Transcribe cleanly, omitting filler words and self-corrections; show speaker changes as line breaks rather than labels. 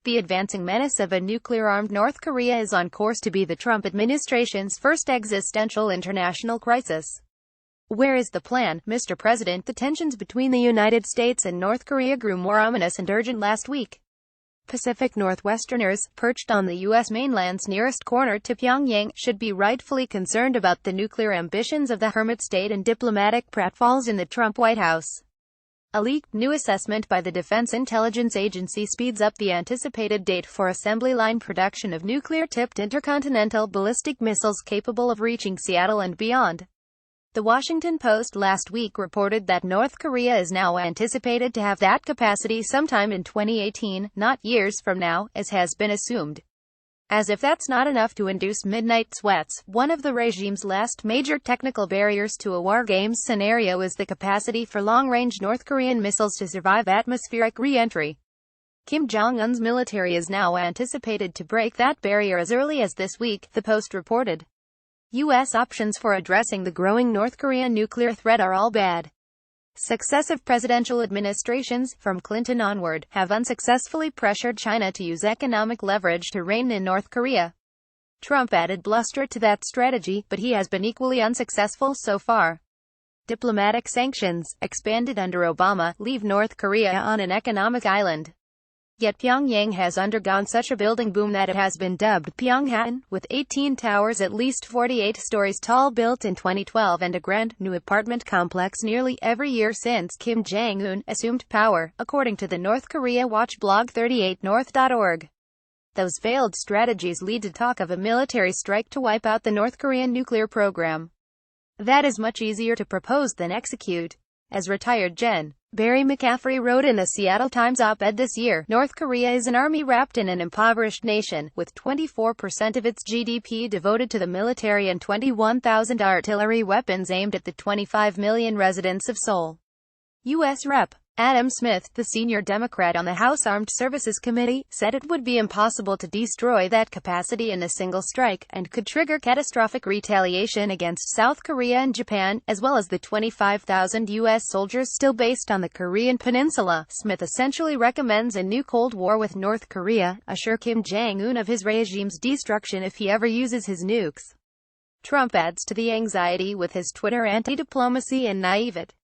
the advancing menace of a nuclear-armed North Korea is on course to be the Trump administration's first existential international crisis. Where is the plan, Mr. President? The tensions between the United States and North Korea grew more ominous and urgent last week. Pacific Northwesterners, perched on the U.S. mainland's nearest corner to Pyongyang, should be rightfully concerned about the nuclear ambitions of the hermit state and diplomatic pratfalls in the Trump White House. A leaked new assessment by the Defense Intelligence Agency speeds up the anticipated date for assembly line production of nuclear-tipped intercontinental ballistic missiles capable of reaching Seattle and beyond. The Washington Post last week reported that North Korea is now anticipated to have that capacity sometime in 2018, not years from now, as has been assumed. As if that's not enough to induce midnight sweats, one of the regime's last major technical barriers to a war games scenario is the capacity for long-range North Korean missiles to survive atmospheric re-entry. Kim Jong-un's military is now anticipated to break that barrier as early as this week, the Post reported. U.S. options for addressing the growing North Korean nuclear threat are all bad. Successive presidential administrations, from Clinton onward, have unsuccessfully pressured China to use economic leverage to rein in North Korea. Trump added bluster to that strategy, but he has been equally unsuccessful so far. Diplomatic sanctions, expanded under Obama, leave North Korea on an economic island. Yet Pyongyang has undergone such a building boom that it has been dubbed Pyonghatan, with 18 towers at least 48 stories tall built in 2012 and a grand, new apartment complex nearly every year since Kim Jong-un assumed power, according to the North Korea watch blog 38north.org. Those failed strategies lead to talk of a military strike to wipe out the North Korean nuclear program. That is much easier to propose than execute. As retired Gen. Barry McCaffrey wrote in the Seattle Times op-ed this year, North Korea is an army wrapped in an impoverished nation, with 24% of its GDP devoted to the military and 21,000 artillery weapons aimed at the 25 million residents of Seoul. U.S. Rep. Adam Smith, the senior Democrat on the House Armed Services Committee, said it would be impossible to destroy that capacity in a single strike, and could trigger catastrophic retaliation against South Korea and Japan, as well as the 25,000 U.S. soldiers still based on the Korean peninsula. Smith essentially recommends a new Cold War with North Korea, assure Kim Jong-un of his regime's destruction if he ever uses his nukes. Trump adds to the anxiety with his Twitter anti-diplomacy and naivete.